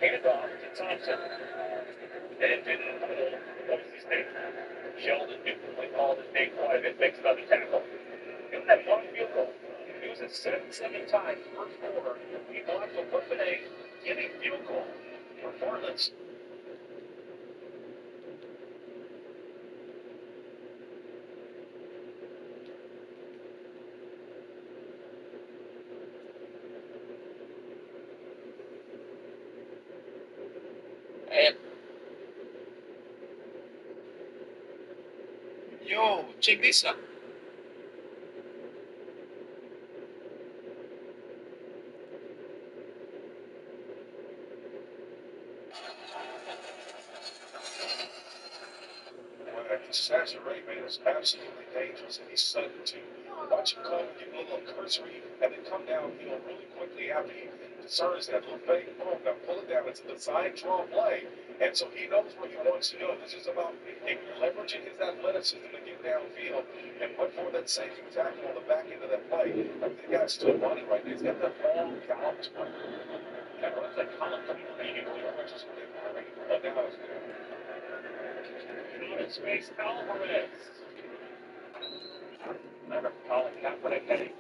Handed off to Thompson. And didn't hold Boise State. Sheldon beautifully called his name private, makes another tackle. Given that long field goal, he uses 7 times first quarter. He blocks a flip and a giving field goal performance. And yo, check this out. Saturday, man, is absolutely dangerous, and he's sudden too. Watch him come, give him a little cursory, and then come downfield really quickly after he discerns that little fake ball. Now pull it down. It's a design draw play, and so he knows what he wants to do. This is about leveraging his athleticism to get downfield and look for that safety tackle on the back end of that play. I think the guy's still running right now. He's got that long college play. That runs like college play. Space Alvarez. Remember Colin Kaepernick heading.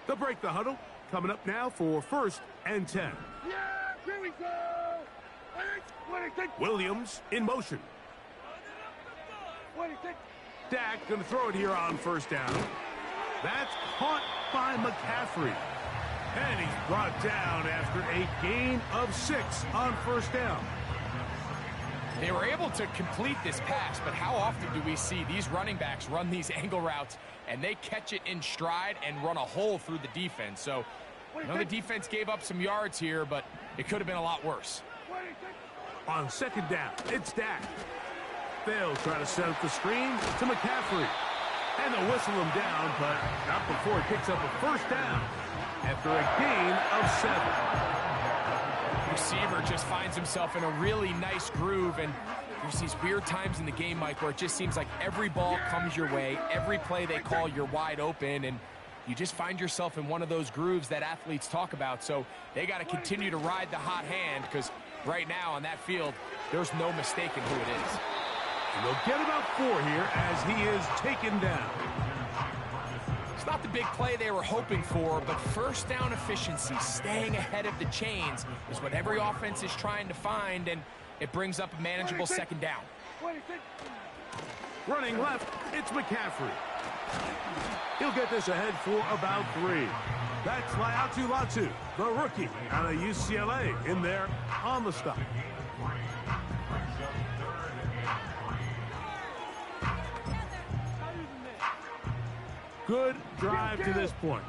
They'll break the huddle. Coming up now for 1st and 10. Yeah, here we go. Williams in motion. Dak going to throw it here on 1st down. That's caught by McCaffrey. And he's brought down after a gain of 6 on 1st down. They were able to complete this pass, but how often do we see these running backs run these angle routes and they catch it in stride and run a hole through the defense? So, I know the defense gave up some yards here, but it could have been a lot worse. On 2nd down, it's Dak. They'll try to set up the screen to McCaffrey. And they'll whistle him down, but not before he picks up a 1st down after a gain of 7. Receiver just finds himself in a really nice groove, and there's these weird times in the game, Mike, where it just seems like every ball comes your way, every play they call, you're wide open, and you just find yourself in one of those grooves that athletes talk about. So they got to continue to ride the hot hand, because right now on that field, there's no mistaking who it is. And they'll get about 4 here as he is taken down. It's not the big play they were hoping for, but 1st down efficiency, staying ahead of the chains, is what every offense is trying to find, and it brings up a manageable 2nd down. Running left, it's McCaffrey. He'll get this ahead for about 3. That's Latu, the rookie out of UCLA, in there on the stop. Good drive to this point.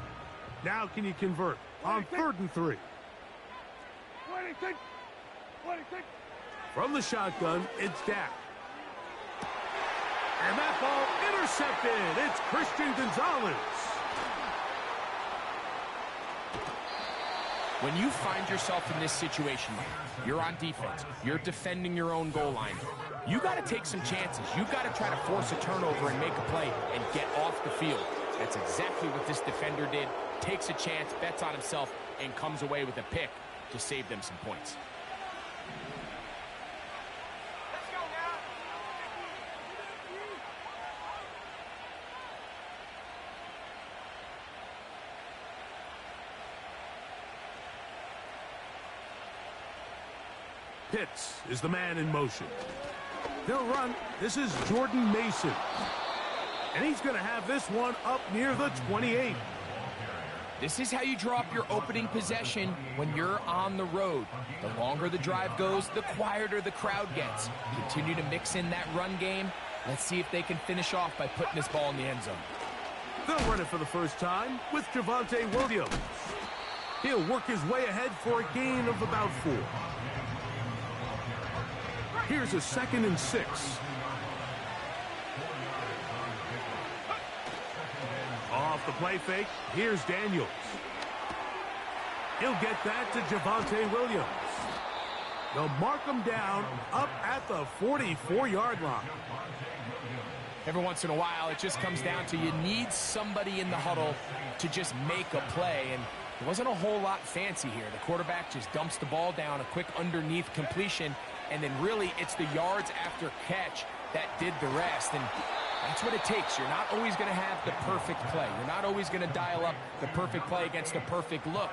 Now can you convert on 3rd and 3? From the shotgun, it's Dak. And that ball intercepted. It's Christian Gonzalez. When you find yourself in this situation, you're on defense, you're defending your own goal line, you got to take some chances. You got to try to force a turnover and make a play and get off the field. That's exactly what this defender did. Takes a chance, bets on himself, and comes away with a pick to save them some points. Pitts is the man in motion. They'll run. This is Jordan Mason. And he's going to have this one up near the 28. This is how you draw up your opening possession when you're on the road. The longer the drive goes, the quieter the crowd gets. Continue to mix in that run game. Let's see if they can finish off by putting this ball in the end zone. They'll run it for the first time with Javonte Williams. He'll work his way ahead for a gain of about 4. Here's a 2nd and 6. Off the play fake, here's Daniels. He'll get that to Javonte Williams. They'll mark him down up at the 44-yard line. Every once in a while, it just comes down to you need somebody in the huddle to just make a play, and there wasn't a whole lot fancy here. The quarterback just dumps the ball down, a quick underneath completion, and then really it's the yards after catch that did the rest, and that's what it takes. You're not always going to have the perfect play. You're not always going to dial up the perfect play against the perfect look.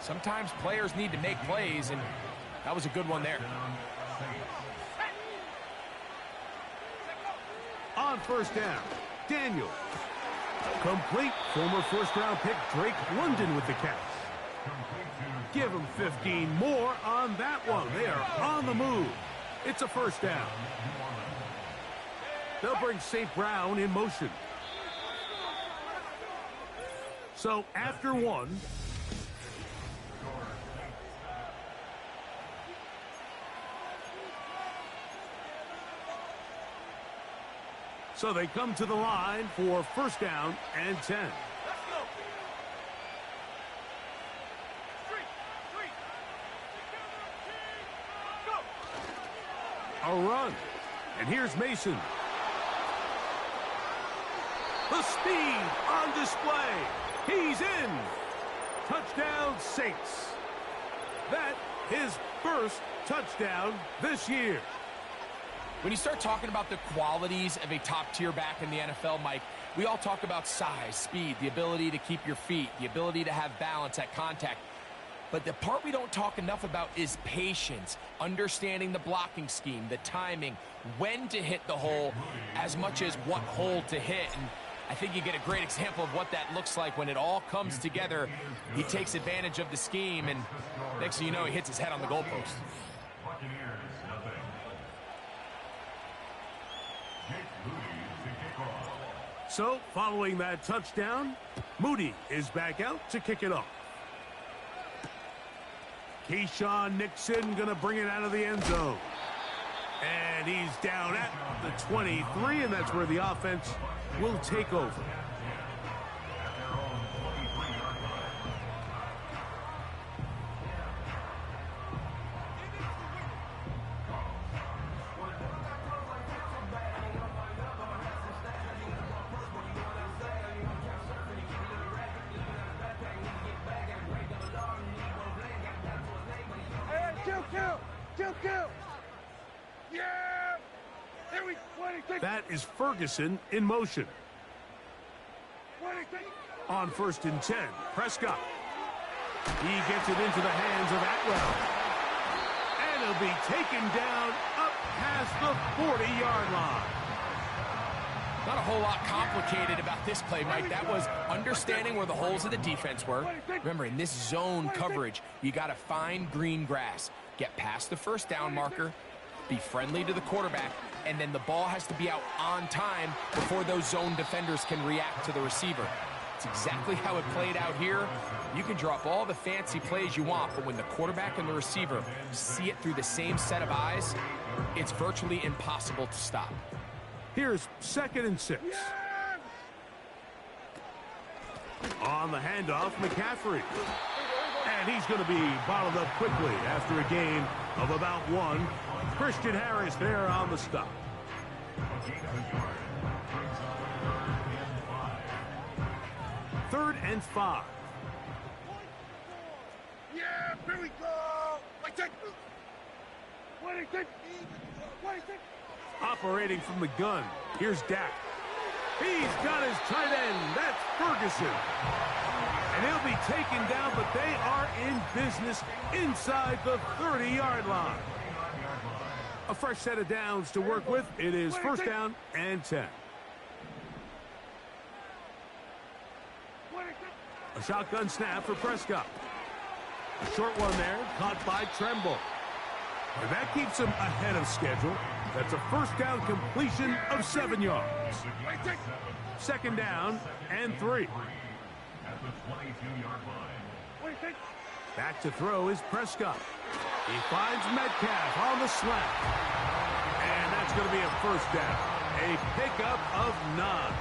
Sometimes players need to make plays, and that was a good one there. On first down, Daniels. Complete. Former first-round pick Drake London with the catch. Give him 15 more on that one. They are on the move. It's a first down. They'll bring St. Brown in motion. So after 1, so they come to the line for first down and 10. A run. And here's Mason. The speed on display. He's in. Touchdown, Saints. That his first touchdown this year. When you start talking about the qualities of a top-tier back in the NFL, Mike, we all talk about size, speed, the ability to keep your feet, the ability to have balance at contact. But the part we don't talk enough about is patience, understanding the blocking scheme, the timing, when to hit the hole, as much as what hole to hit. And I think you get a great example of what that looks like when it all comes together. He takes advantage of the scheme, and next thing you know, he hits his head on the goalpost. So, following that touchdown, Moody is back out to kick it off. Keyshawn Nixon going to bring it out of the end zone. And he's down at the 23, and that's where the offense will take over. That is Ferguson in motion. On first and 10, Prescott. He gets it into the hands of Atwell. And he'll be taken down up past the 40-yard line. Not a whole lot complicated about this play, Mike. That was understanding where the holes of the defense were. Remember, in this zone coverage, you got to find green grass. Get past the first down marker, be friendly to the quarterback, and then the ball has to be out on time before those zone defenders can react to the receiver. It's exactly how it played out here. You can drop all the fancy plays you want, but when the quarterback and the receiver see it through the same set of eyes, it's virtually impossible to stop. Here's second and 6. On the handoff, McCaffrey. And he's going to be bottled up quickly after a gain of about 1. Christian Harris there on the stop. Third and 5. Yeah, here we go. Operating from the gun, here's Dak. He's got his tight end. That's Ferguson. And he'll be taken down, but they are in business inside the 30-yard line. A fresh set of downs to work with. It is first down and 10. A shotgun snap for Prescott. A short one there, caught by Tremble. And that keeps him ahead of schedule. That's a first down completion of 7 yards. Second down and 3. Back to throw is Prescott. He finds Metcalf on the slant. And that's going to be a first down. A pickup of 9.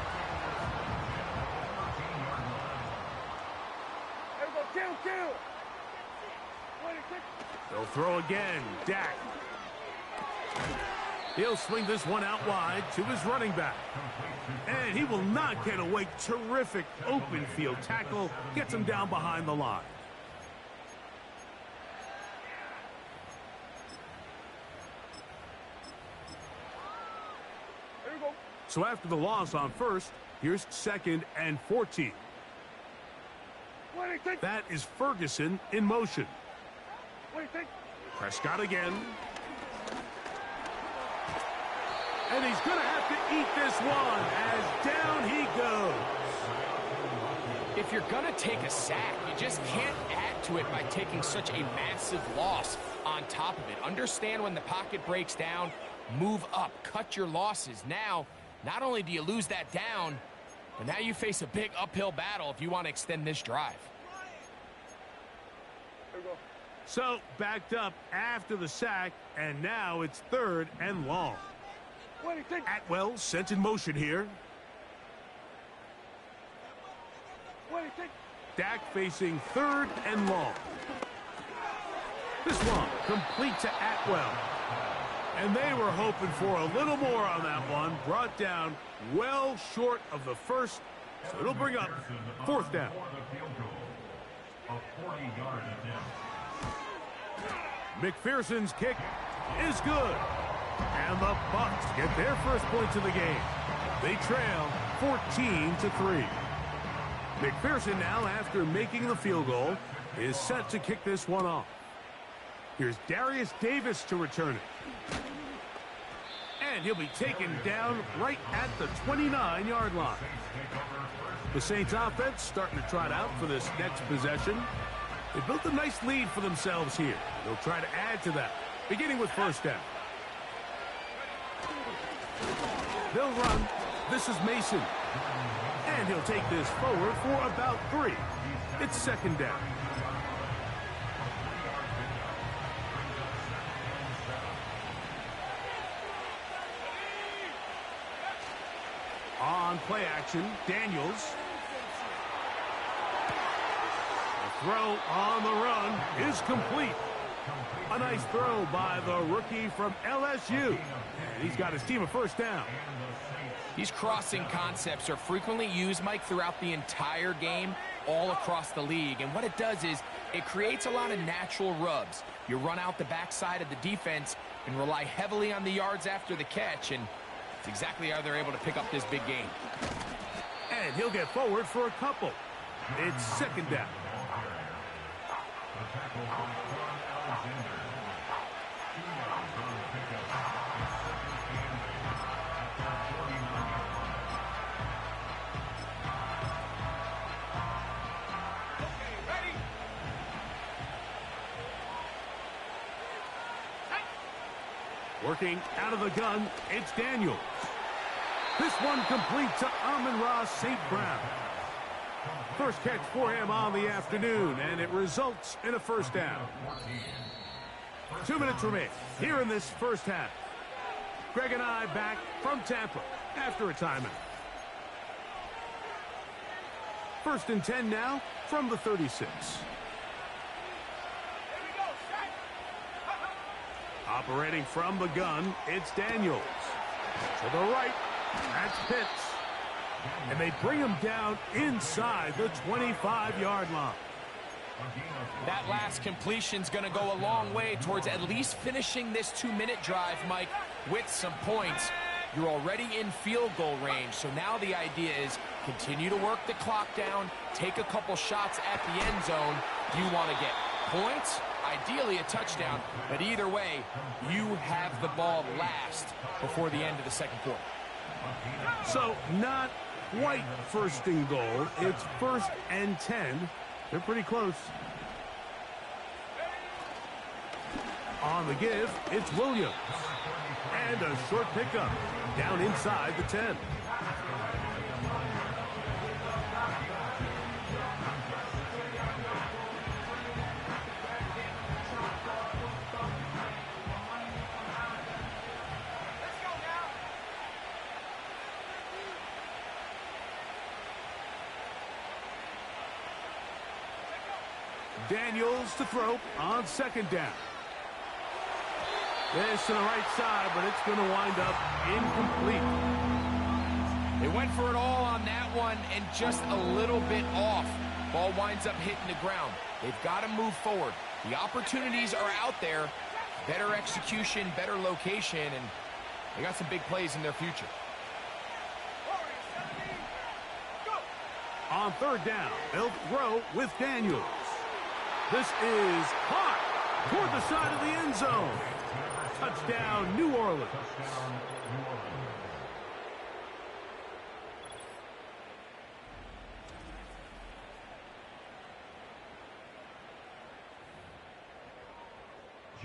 They'll throw again. Dak. He'll swing this one out wide to his running back. And he will not get away. Terrific open field tackle. Gets him down behind the line. So after the loss on first, here's second and 14. That is Ferguson in motion. Prescott again. And he's going to have to eat this one as down he goes. If you're going to take a sack, you just can't add to it by taking such a massive loss on top of it. Understand when the pocket breaks down, move up, cut your losses. Now, not only do you lose that down, but now you face a big uphill battle if you want to extend this drive. So, backed up after the sack, and now it's third and long. Atwell sent in motion here. Dak facing third and long. This one complete to Atwell. And they were hoping for a little more on that one. Brought down well short of the first. So it'll bring up fourth down. McPherson's kick is good. And the Bucs get their first points of the game. They trail 14-3. McPherson now, after making the field goal, is set to kick this one off. Here's Darius Davis to return it. And he'll be taken down right at the 29-yard line. The Saints offense starting to trot out for this next possession. They built a nice lead for themselves here. They'll try to add to that, beginning with first down. They'll run. This is Mason. And he'll take this forward for about 3. It's second down. On play action, Daniels. The throw on the run is complete. A nice throw by the rookie from LSU. And he's got his team a first down. These crossing concepts are frequently used, Mike, throughout the entire game, all across the league. And what it does is it creates a lot of natural rubs. You run out the backside of the defense and rely heavily on the yards after the catch, and it's exactly how they're able to pick up this big game. And he'll get forward for a couple. It's second down. Working out of the gun, it's Daniels. This one complete to Amon-Ra St. Brown. First catch for him on the afternoon, and it results in a first down. 2 minutes remain here in this first half. Greg and I back from Tampa after a timeout. First and 10 now from the 36. Operating from the gun, it's Daniels. To the right, that's Pitts. And they bring him down inside the 25-yard line. That last completion's going to go a long way towards at least finishing this 2-minute drive, Mike, with some points. You're already in field goal range, so now the idea is continue to work the clock down, take a couple shots at the end zone. Do you want to get points, ideally a touchdown, but either way, you have the ball last before the end of the second quarter. So not quite first and goal. It's 1st and 10. They're pretty close. On the give, it's Williams. And a short pickup down inside the 10. Daniels to throw on 2nd down. This to the right side, but it's going to wind up incomplete. They went for it all on that one and just a little bit off. Ball winds up hitting the ground. They've got to move forward. The opportunities are out there. Better execution, better location, and they got some big plays in their future. On 3rd down, they'll throw with Daniels. This is caught toward the side of the end zone. Touchdown, New Orleans.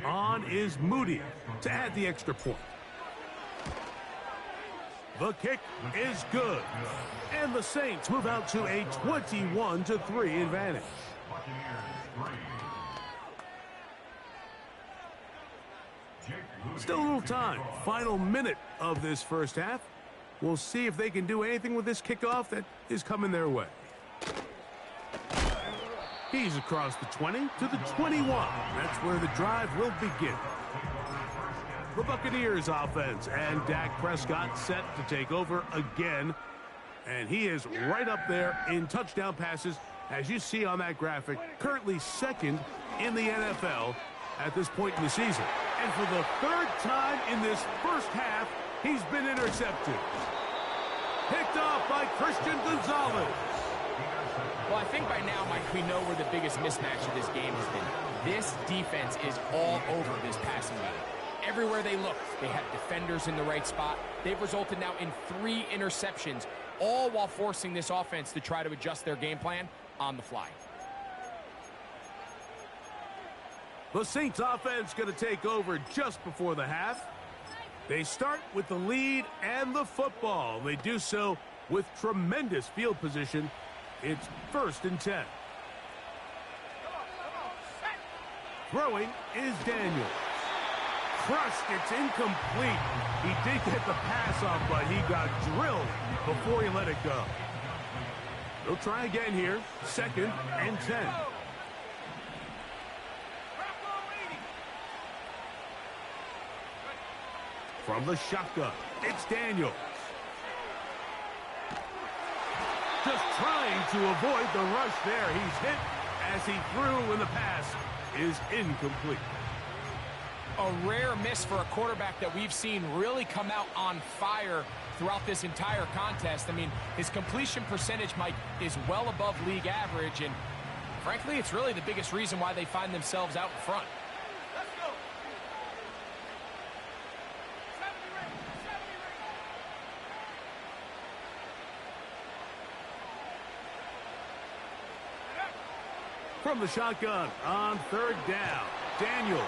On is Moody to add the extra point. The kick is good. And the Saints move out to a 21-3 advantage. Still a little time. Final minute of this first half. We'll see if they can do anything with this kickoff that is coming their way. He's across the 20 to the 21. That's where the drive will begin. The Buccaneers offense and Dak Prescott set to take over again. And he is right up there in touchdown passes, as you see on that graphic. Currently 2nd in the NFL at this point in the season. And for the 3rd time in this first half, he's been intercepted. Picked off by Christian Gonzalez. Well, I think by now, Mike, we know where the biggest mismatch of this game has been. This defense is all over this passing game. Everywhere they look, they have defenders in the right spot. They've resulted now in 3 interceptions, all while forcing this offense to try to adjust their game plan on the fly. The Saints offense going to take over just before the half. They start with the lead and the football. They do so with tremendous field position. It's 1st and 10. Throwing is Daniels. Crushed, it's incomplete. He did get the pass off, but he got drilled before he let it go. They'll try again here. 2nd and 10. From the shotgun, it's Daniels. Just trying to avoid the rush there. He's hit as he threw, and the pass is incomplete. A rare miss for a quarterback that we've seen really come out on fire throughout this entire contest. I mean, his completion percentage, Mike, is well above league average, and frankly, it's really the biggest reason why they find themselves out in front. From the shotgun on 3rd down, Daniels.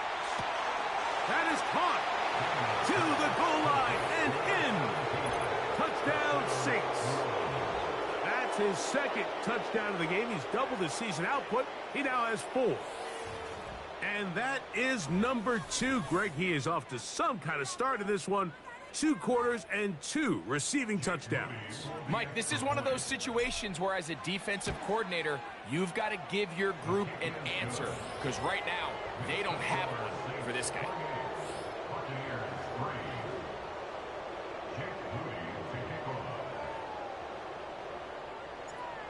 That is caught to the goal line and in. Touchdown, Saints. That's his 2nd touchdown of the game. He's doubled his season output. He now has 4. And that is number 2. Greg, he is off to some kind of start in this one. 2 quarters and 2 receiving touchdowns. Mike, this is one of those situations where as a defensive coordinator, you've got to give your group an answer. Because right now, they don't have one for this guy.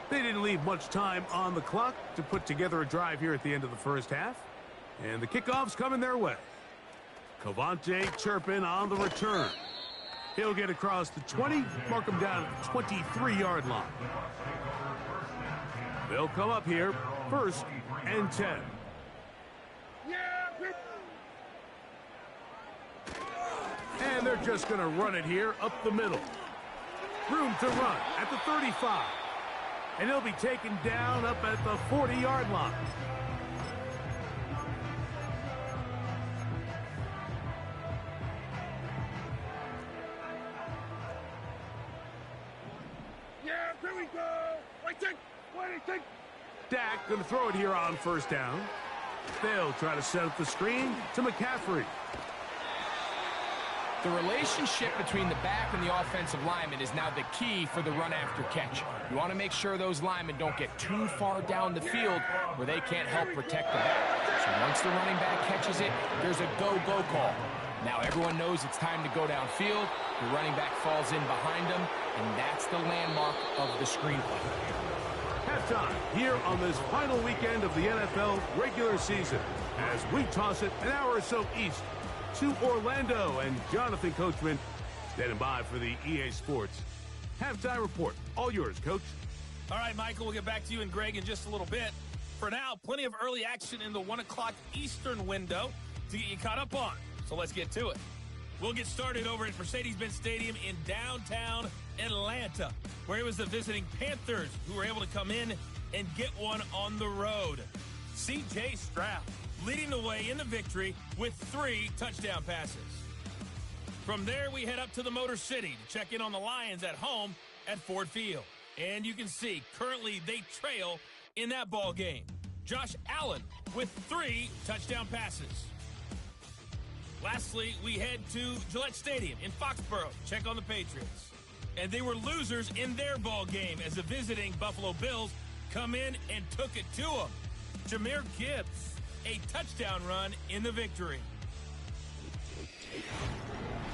They didn't leave much time on the clock to put together a drive here at the end of the first half. And the kickoff's coming their way. Cavante Turpin on the return. He'll get across the 20, mark him down at the 23-yard line. They'll come up here, 1st and 10. Yeah, And they're just going to run it here up the middle. Room to run at the 35. And he'll be taken down up at the 40-yard line. Yeah, here we go. Waiting. Dak going to throw it here on first down. They'll try to set up the screen to McCaffrey. The relationship between the back and the offensive lineman is now the key for the run after catch. You want to make sure those linemen don't get too far down the field where they can't help protect the back. So once the running back catches it, there's a go-go call. Now everyone knows it's time to go downfield. The running back falls in behind them, and that's the landmark of the screenplay. Halftime here on this final weekend of the NFL regular season as we toss it an hour or so east to Orlando, and Jonathan Coachman standing by for the EA Sports Halftime Report. All yours, Coach. All right, Michael, we'll get back to you and Greg in just a little bit. For now, plenty of early action in the 1 o'clock Eastern window to get you caught up on. So let's get to it. We'll get started over at Mercedes-Benz Stadium in downtown Atlanta, where it was the visiting Panthers who were able to come in and get one on the road. C.J. Stroud leading the way in the victory with 3 touchdown passes. From there, we head up to the Motor City to check in on the Lions at home at Ford Field. And you can see, currently they trail in that ball game. Josh Allen with 3 touchdown passes. Lastly, we head to Gillette Stadium in Foxborough to check on the Patriots. And they were losers in their ball game as the visiting Buffalo Bills come in and took it to them. Jahmyr Gibbs, a touchdown run in the victory.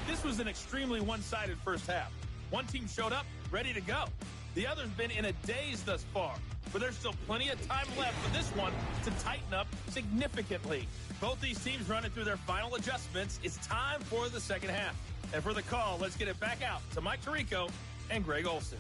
This was an extremely one-sided first half. One team showed up, ready to go. The other's been in a daze thus far, but there's still plenty of time left for this one to tighten up significantly. Both these teams running through their final adjustments. It's time for the second half. And for the call, let's get it back out to Mike Tirico and Greg Olsen.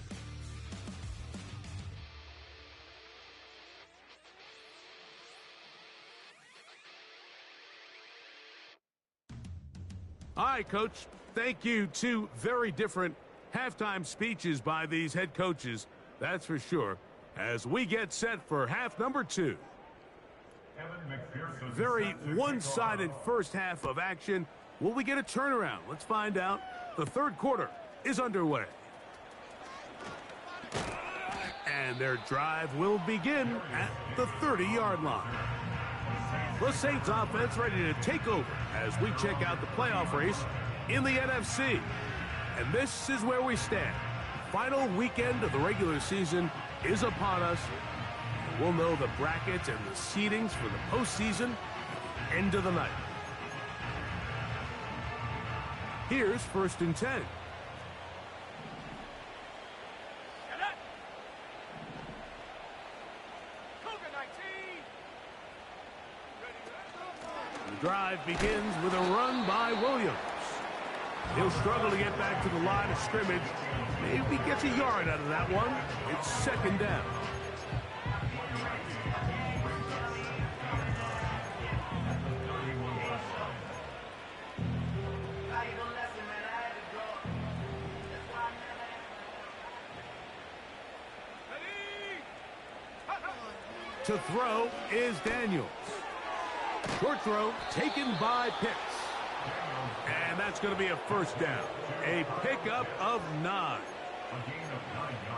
All right, Coach. Thank you. 2 very different halftime speeches by these head coaches, that's for sure, as we get set for half number 2. Very one-sided first half of action. Will we get a turnaround? Let's find out. The third quarter is underway. And their drive will begin at the 30-yard line. The Saints offense ready to take over as we check out the playoff race in the NFC. And this is where we stand. Final weekend of the regular season is upon us. We'll know the brackets and the seedings for the postseason end of the night. Here's 1st and 10. The drive begins with a run by Williams. He'll struggle to get back to the line of scrimmage. Maybe gets a yard out of that one. It's 2nd down. To throw is Daniels. Short throw taken by Pitts. And that's going to be a 1st down. A pickup of 9.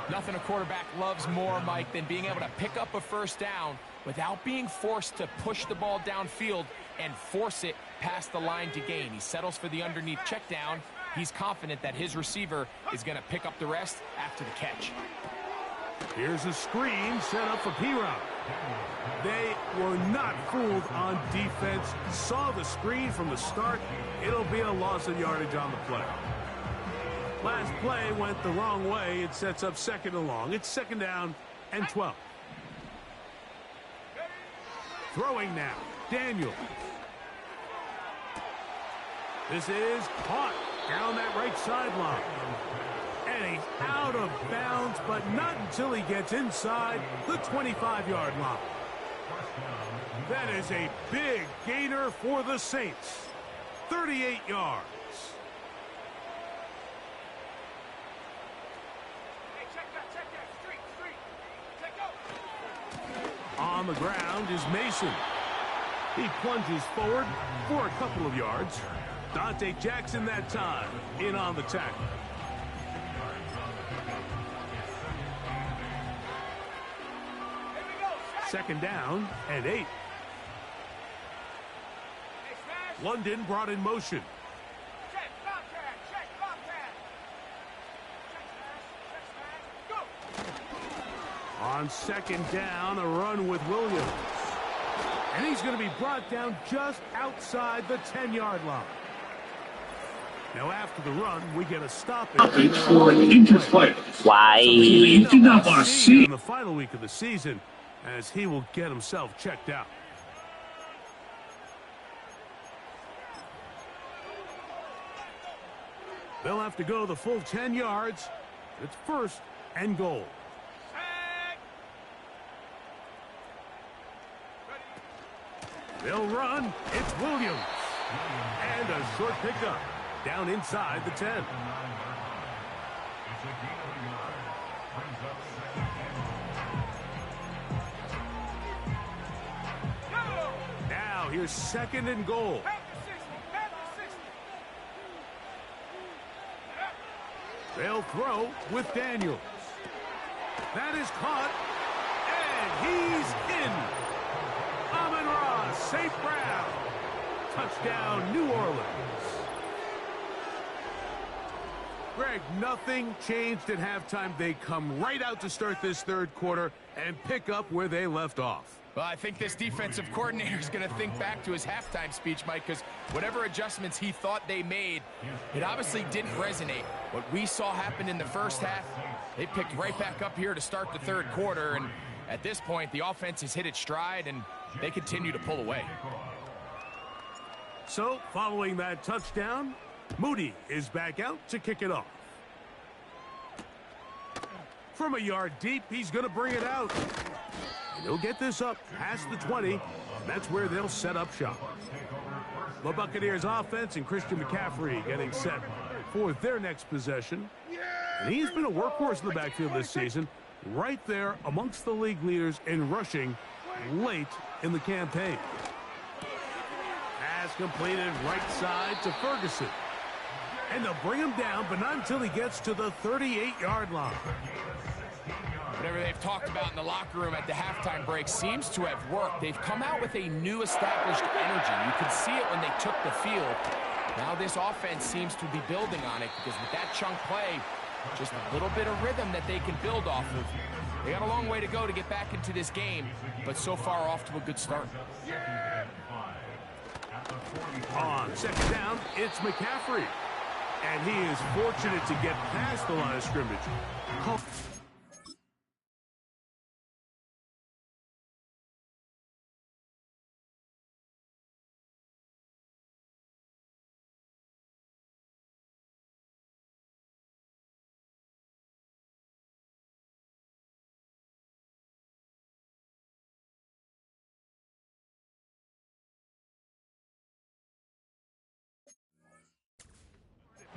Nothing a quarterback loves more, Mike, than being able to pick up a 1st down without being forced to push the ball downfield and force it past the line to gain. He settles for the underneath check down. He's confident that his receiver is going to pick up the rest after the catch. Here's a screen set up for P-Rock. They were not fooled on defense. Saw the screen from the start. It'll be a loss of yardage on the play. Last play went the wrong way. It sets up 2nd and long. It's 2nd down and 12. Throwing now, Daniels. This is caught down that right sideline. And he's out of bounds, but not until he gets inside the 25-yard line. That is a big gainer for the Saints. 38 yards. on the ground is Mason. He plunges forward for a couple of yards. Dante Jackson that time in on the tackle. Second down and 8. London brought in motion. On second down, a run with Williams. And he's going to be brought down just outside the 10-yard line. Now after the run, we get a stoppage for interplay. Why? You did not want to see in the final week of the season, as he will get himself checked out. They'll have to go the full 10 yards. It's first and goal. They'll run. It's Williams. And a short pickup down inside the 10. Now here's second and goal. They'll throw with Daniels. That is caught. And he's in. Amon-Ra St. Brown. Touchdown, New Orleans. Greg, nothing changed at halftime. They come right out to start this third quarter and pick up where they left off. Well, I think this defensive coordinator is going to think back to his halftime speech, Mike, because whatever adjustments he thought they made, it obviously didn't resonate. What we saw happen in the first half, they picked right back up here to start the third quarter, and at this point, the offense has hit its stride, and they continue to pull away. So, following that touchdown, Moody is back out to kick it off. From a yard deep, he's going to bring it out. And he'll get this up past the 20. And that's where they'll set up shop. The Buccaneers offense and Christian McCaffrey getting set for their next possession. And he's been a workhorse in the backfield this season, right there amongst the league leaders in rushing late in the campaign. Pass completed right side to Ferguson. And they'll bring him down, but not until he gets to the 38-yard line. Whatever they've talked about in the locker room at the halftime break seems to have worked. They've come out with a new established energy. You could see it when they took the field. Now this offense seems to be building on it, because with that chunk play, just a little bit of rhythm that they can build off of. They got a long way to go to get back into this game, but so far off to a good start. On second down, it's McCaffrey. And he is fortunate to get past the line of scrimmage.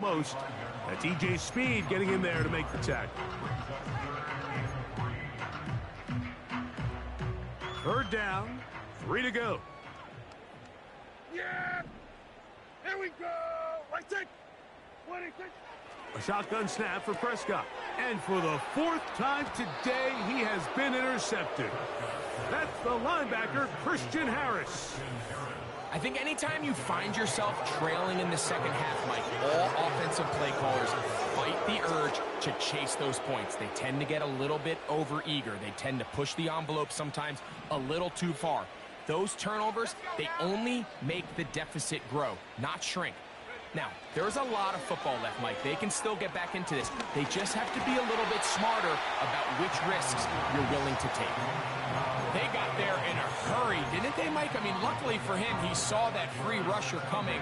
Most. That's E.J. Speed getting in there to make the tackle. Third down, 3 to go. Yeah! Here we go! Right take! 26! A shotgun snap for Prescott. And for the 4th time today, he has been intercepted. That's the linebacker, Christian Harris. I think anytime you find yourself trailing in the second half, Mike, all offensive play callers fight the urge to chase those points. They tend to get a little bit overeager. They tend to push the envelope sometimes a little too far. Those turnovers, they only make the deficit grow, not shrink. Now, there's a lot of football left, Mike. They can still get back into this. They just have to be a little bit smarter about which risks you're willing to take. They got there in a hurry, didn't they, Mike? I mean, luckily for him, he saw that free rusher coming,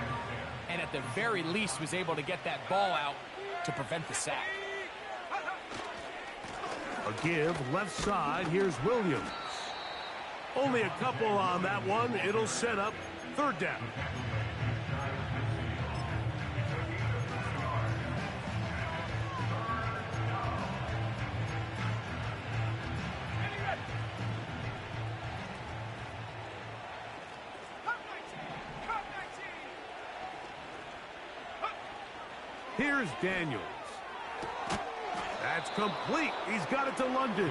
and at the very least was able to get that ball out to prevent the sack. A give left side. Here's Williams. Only a couple on that one. It'll set up third down. Here's Daniels. That's complete. He's got it to London.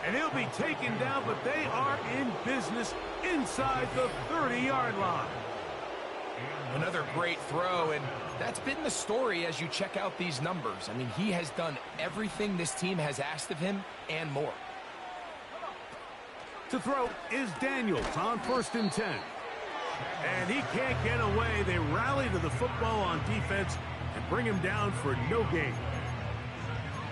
And he'll be taken down, but they are in business inside the 30-yard line. Another great throw, and that's been the story as you check out these numbers. I mean, he has done everything this team has asked of him and more. To throw is Daniels on 1st and 10. And he can't get away. They rally to the football on defense and bring him down for no gain.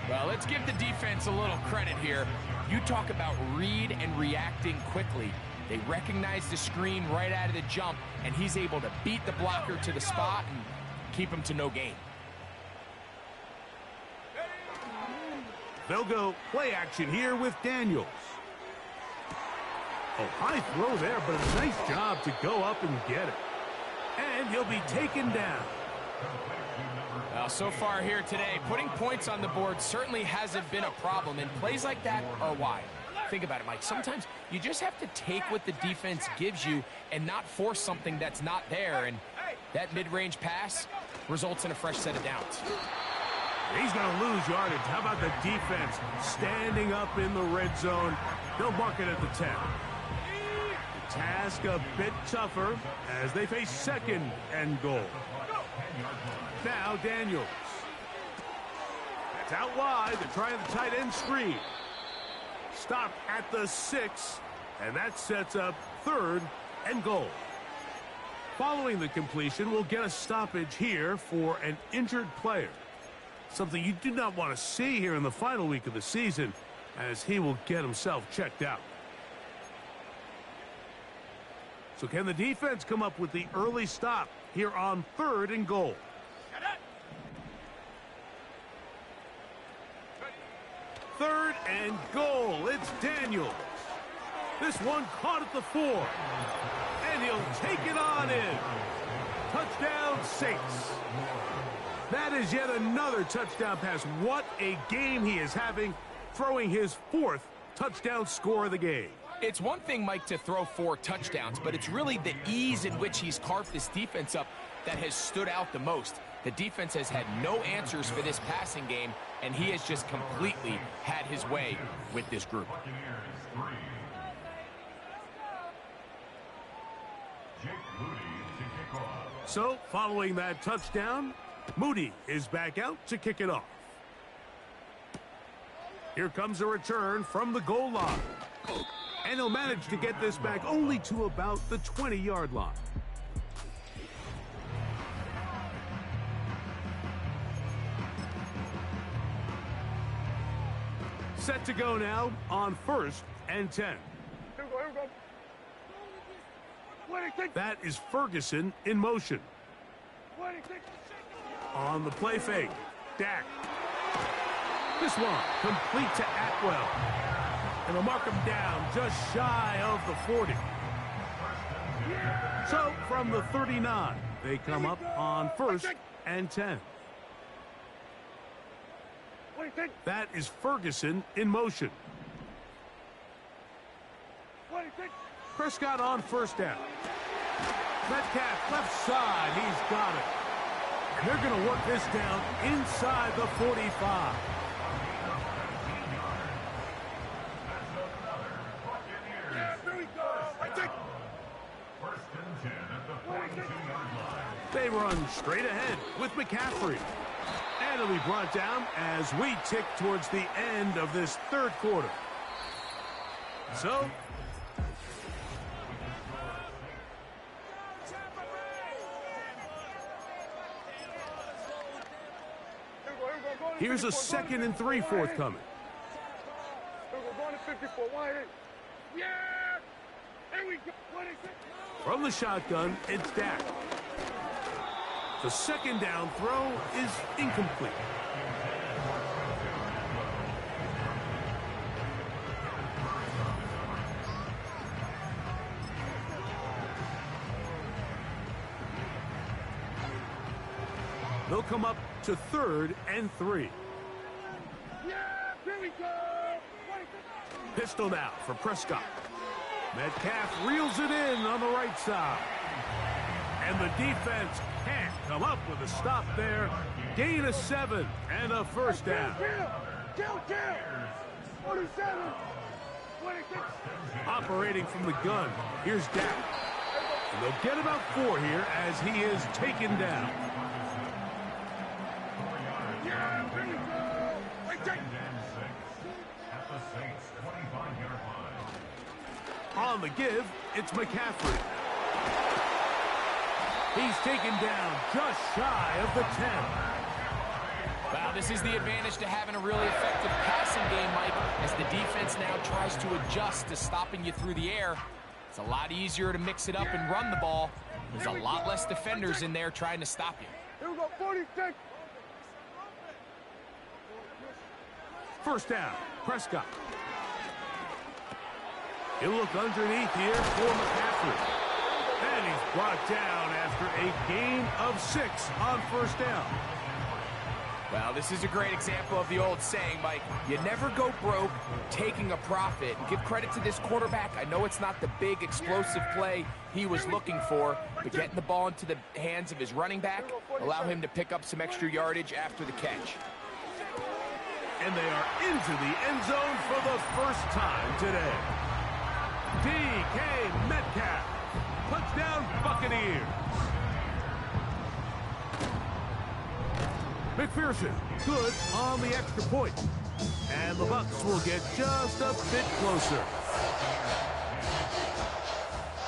Well, let's give the defense a little credit here. You talk about read and reacting quickly. They recognize the screen right out of the jump, and he's able to beat the blocker to the spot and keep him to no gain. They'll go play action here with Daniels. Oh, high throw there, but a nice job to go up and get it. And he'll be taken down. Well, so far here today, putting points on the board certainly hasn't been a problem, and plays like that are why. Think about it, Mike. Sometimes you just have to take what the defense gives you and not force something that's not there, and that mid-range pass results in a fresh set of downs. He's going to lose yardage. How about the defense standing up in the red zone? They'll mark it at the 10. The task a bit tougher as they face 2nd and goal. Now Daniels. That's out wide. They're trying the tight end screen. Stop at the 6, and that sets up 3rd and goal. Following the completion, we'll get a stoppage here for an injured player. Something you do not want to see here in the final week of the season, as he will get himself checked out. So can the defense come up with the early stop here on 3rd and goal? 3rd and goal. It's Daniels. This one caught at the 4. And he'll take it on in. Touchdown, Saints. That is yet another touchdown pass. What a game he is having, throwing his 4th touchdown score of the game. It's one thing, Mike, to throw 4 touchdowns, but it's really the ease in which he's carved this defense up that has stood out the most. The defense has had no answers for this passing game, and he has just completely had his way with this group. So, following that touchdown, Moody is back out to kick it off. Here comes a return from the goal line. And he'll manage to get this back only to about the 20-yard line. Set to go now on 1st and 10. Here we go. That is Ferguson in motion. On the play fake, Dak. This one complete to Atwell. And they'll mark him down just shy of the 40. So from the 39, they come up on 1st and 10. That is Ferguson in motion. Prescott on 1st down. Metcalf left side, he's got it. And they're going to work this down inside the 45. They run straight ahead with McCaffrey. And it'll be brought down as we tick towards the end of this 3rd quarter. So, here's a 2nd and 3 forthcoming. From the shotgun, it's Dak. The 2nd down throw is incomplete. They'll come up to 3rd and 3. Pistol now for Prescott. Metcalf reels it in on the right side. And the defense can't come up with a stop there gain of 7 and a first down. Kill! 47! 26! Operating from the gun, here's Dak. And they'll get about 4 here as he is taken down. Yeah, there you go! Wait, take! On the give, it's McCaffrey. He's taken down just shy of the 10. Well, this is the advantage to having a really effective passing game, Mike, as the defense now tries to adjust to stopping you through the air. It's a lot easier to mix it up and run the ball. There's a lot less defenders in there trying to stop you. Here we go, 46! First down, Prescott. He'll look underneath here for McCaffrey. And he's brought down after a gain of 6 on first down. Well, this is a great example of the old saying, Mike. You never go broke taking a profit. And give credit to this quarterback. I know it's not the big explosive play he was looking for, but getting the ball into the hands of his running back allow him to pick up some extra yardage after the catch. And they are into the end zone for the first time today. DK Metcalf. Touchdown Buccaneers. McPherson, good on the extra point. And the Bucs will get just a bit closer.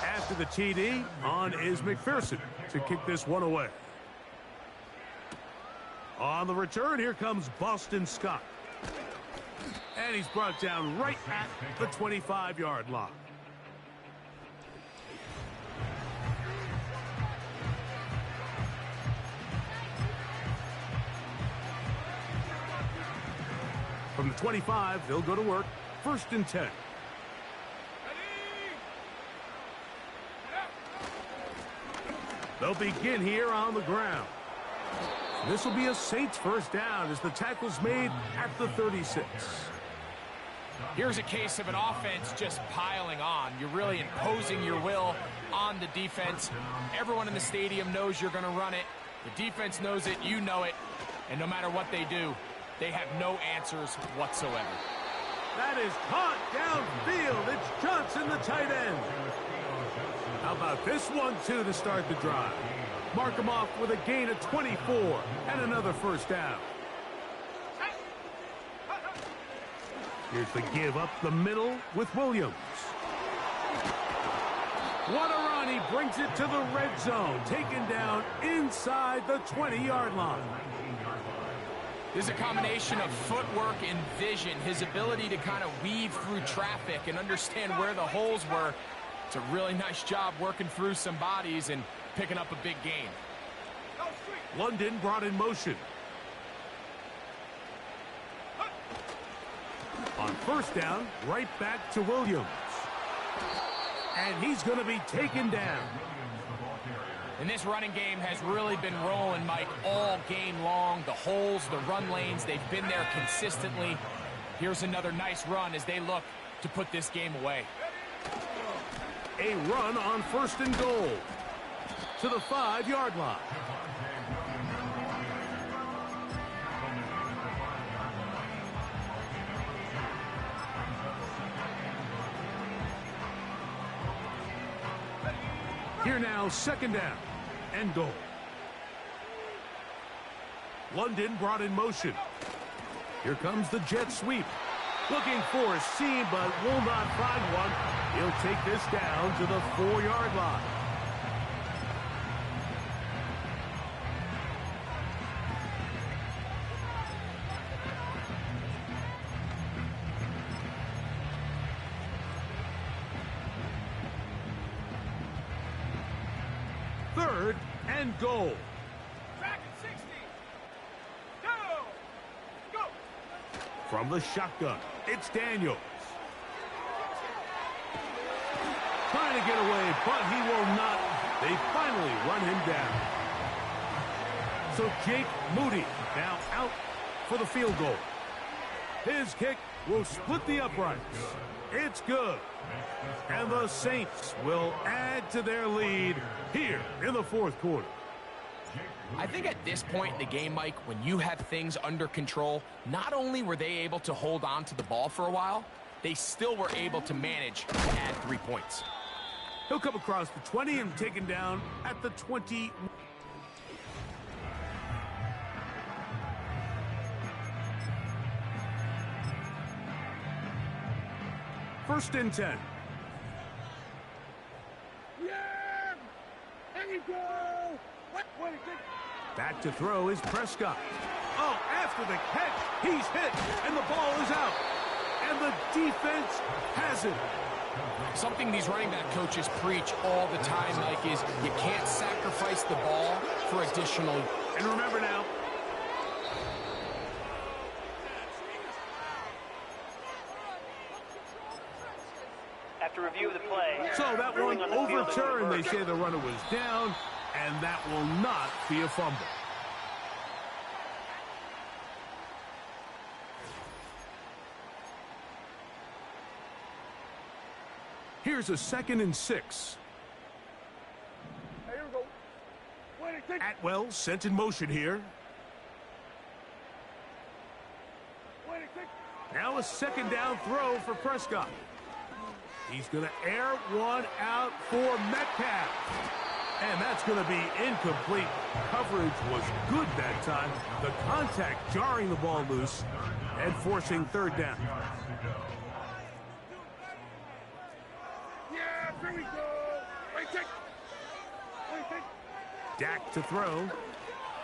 After the TD, on is McPherson to kick this one away. On the return, here comes Boston Scott. And he's brought down right at the 25-yard line. From the 25, they'll go to work. 1st and 10. They'll begin here on the ground. This will be a Saints first down as the tackle's made at the 36. Here's a case of an offense just piling on. You're really imposing your will on the defense. Everyone in the stadium knows you're going to run it. The defense knows it, you know it. And no matter what they do, they have no answers whatsoever. That is caught downfield. It's Johnson, the tight end. How about this one, too, to start the drive? Mark him off with a gain of 24 and another first down. Here's the give up the middle with Williams. What a run. He brings it to the red zone. Taken down inside the 20-yard line. There's a combination of footwork and vision, his ability to kind of weave through traffic and understand where the holes were. It's a really nice job working through some bodies and picking up a big gain. London brought in motion. On first down, right back to Williams. And he's going to be taken down. And this running game has really been rolling, Mike, all game long. The holes, the run lanes, they've been there consistently. Here's another nice run as they look to put this game away. A run on 1st and goal to the 5-yard line. Here now, 2nd down and goal. London brought in motion. Here comes the jet sweep. Looking for a seam, but will not find one. He'll take this down to the 4-yard line. Third and goal. Back at 60. Go! From the shotgun, it's Daniels. Trying to get away, but he will not. They finally run him down. So Jake Moody now out for the field goal. His kick will split the uprights. It's good. And the Saints will add to their lead here in the 4th quarter. I think at this point in the game, Mike, when you have things under control, not only were they able to hold on to the ball for a while, they still were able to manage to add 3 points. He'll come across the 20 and taken down at the 20. First and 10. Yeah! There you go! What? Back to throw is Prescott. Oh, after the catch, he's hit, and the ball is out. And the defense has it. Something these running back coaches preach all the time, Mike, is you can't sacrifice the ball for additional. And remember now, After review of the play. so that one overturned. They say the runner was down, and that will not be a fumble. Here's a 2nd and 6. Here we go. Atwell sent in motion here. Now a 2nd down throw for Prescott. He's going to air one out for Metcalf. And that's going to be incomplete. Coverage was good that time. The contact jarring the ball loose and forcing 3rd down. Yeah, here we go. Dak to throw.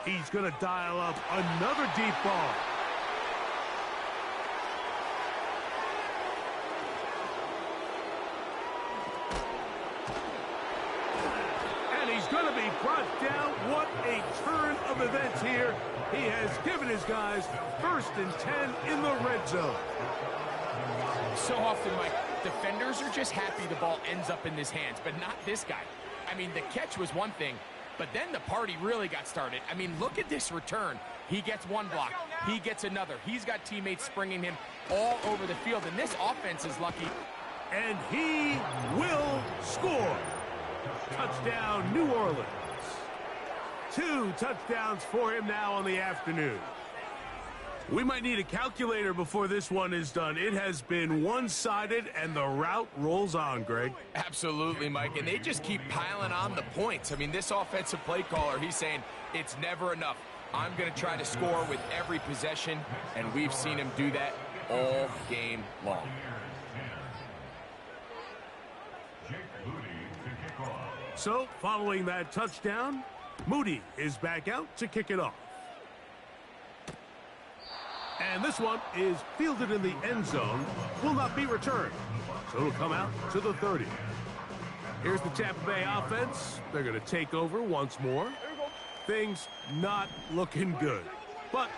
He's going to dial up another deep ball. And he's going to be brought down. What a turn of events here. He has given his guys 1st and 10 in the red zone. So often, Mike, defenders are just happy the ball ends up in his hands, but not this guy. I mean, the catch was one thing, but then the party really got started. I mean, look at this return. He gets one block. He gets another. He's got teammates springing him all over the field, and this offense is lucky. And he will score. Touchdown, New Orleans. 2 touchdowns for him now on the afternoon. We might need a calculator before this one is done. It has been one-sided, and the route rolls on, Greg. Absolutely, Mike, and they just keep piling on the points. I mean, this offensive play caller, he's saying it's never enough. I'm going to try to score with every possession, and we've seen him do that all game long. So, following that touchdown, Moody is back out to kick it off. And this one is fielded in the end zone, will not be returned. So it'll come out to the 30. Here's the Tampa Bay offense. They're going to take over once more. Things not looking good. But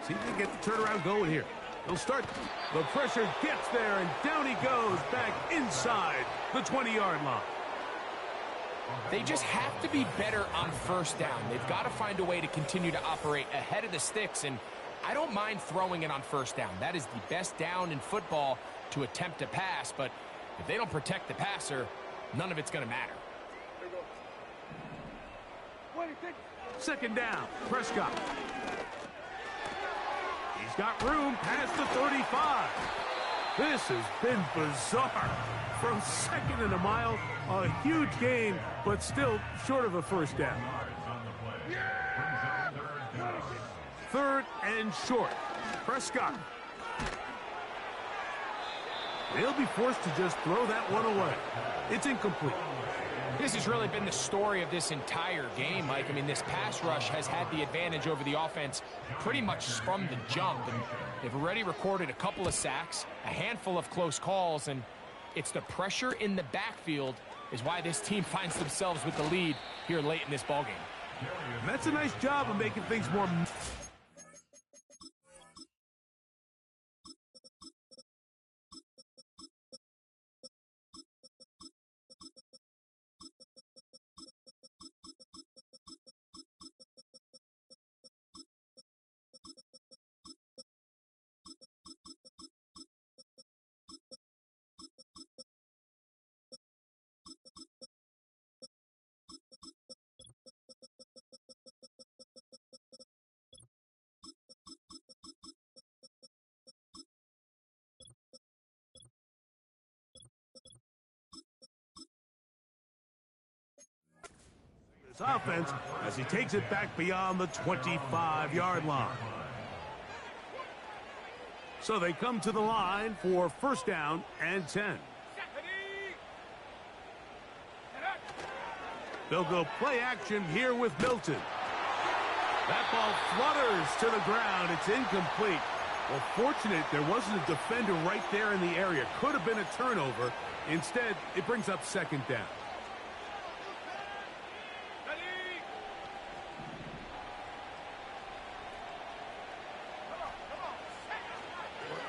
see if they get the turnaround going here. They'll start. The pressure gets there, and down he goes back inside the 20-yard line. They just have to be better on 1st down. They've got to find a way to continue to operate ahead of the sticks, and I don't mind throwing it on 1st down. That is the best down in football to attempt a pass, but if they don't protect the passer, none of it's going to matter. 2nd down, Prescott. He's got room past the 35. This has been bizarre. From 2nd and a mile, a huge gain, but still short of a 1st down. 3rd and short. Prescott. They'll be forced to just throw that one away. It's incomplete. This has really been the story of this entire game, Mike. I mean, this pass rush has had the advantage over the offense pretty much from the jump. And they've already recorded a couple of sacks, a handful of close calls, and it's the pressure in the backfield is why this team finds themselves with the lead here late in this ballgame. That's a nice job of making things more... offense as he takes it back beyond the 25-yard line. So they come to the line for first down and 10. They'll go play action here with Milton. That ball flutters to the ground. It's incomplete. Well, fortunate there wasn't a defender right there in the area. Could have been a turnover. Instead, it brings up second down.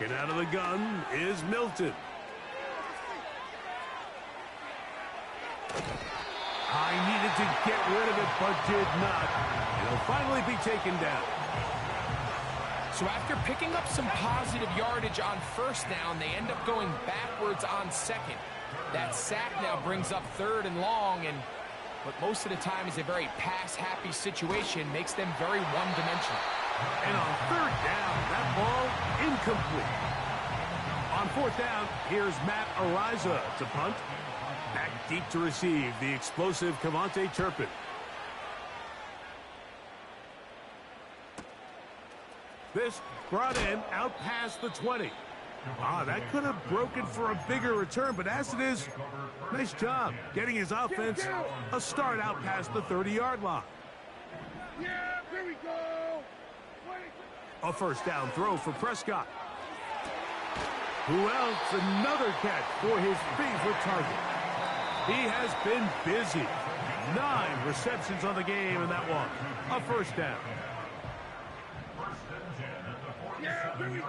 Working out of the gun is Milton. I needed to get rid of it, but did not. It'll finally be taken down. So after picking up some positive yardage on first down, they end up going backwards on second. That sack now brings up third and long, and what most of the time is a very pass-happy situation makes them very one-dimensional. And on third down, that ball incomplete. On fourth down, here's Matt Ariza to punt. Back deep to receive the explosive Cavante Turpin. This brought in out past the 20. That could have broken for a bigger return, but as it is, nice job getting his offense a start out past the 30-yard line. Yeah, here we go. A first down throw for Prescott. Who else? Another catch for his favorite target. He has been busy. 9 receptions on the game in that one. A first down. Yeah, here we go.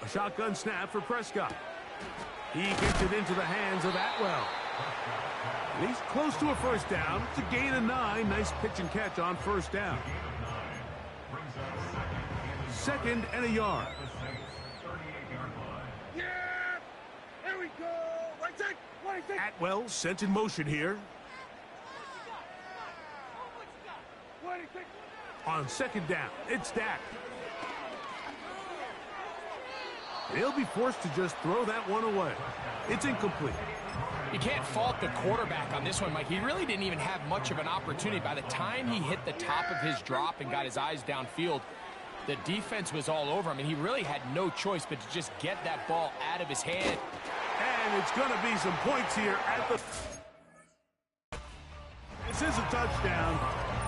A shotgun snap for Prescott. He gets it into the hands of Atwell. And he's close to a first down. It's a gain of 9. Nice pitch and catch on first down. Second and a yard. Yeah, here we go. Right side. Atwell sent in motion here. On second down, it's Dak. He'll be forced to just throw that one away. It's incomplete. You can't fault the quarterback on this one, Mike. He really didn't even have much of an opportunity. By the time he hit the top of his drop and got his eyes downfield, the defense was all over him, and he really had no choice but to just get that ball out of his hand. And it's going to be some points here at the... This is a touchdown.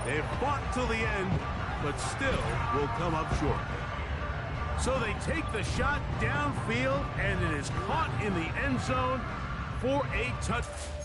They've fought till the end, but still will come up short. So they take the shot downfield, and it is caught in the end zone for a touchdown.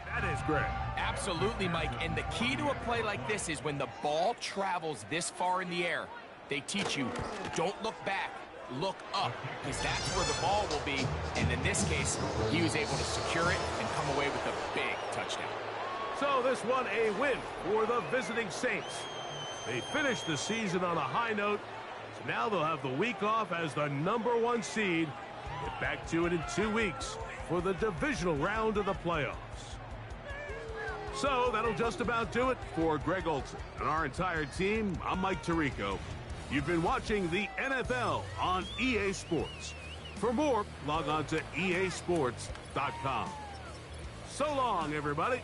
That is great. Absolutely, Mike. And the key to a play like this is when the ball travels this far in the air, they teach you, don't look back, look up, because that's where the ball will be. And in this case, he was able to secure it and come away with a big touchdown. So this one a win for the visiting Saints. They finished the season on a high note, so now they'll have the week off as the #1 seed. Get back to it in 2 weeks for the divisional round of the playoffs. So that'll just about do it for Greg Olson and our entire team. I'm Mike Tirico. You've been watching the NFL on EA Sports. For more, log on to easports.com. So long, everybody.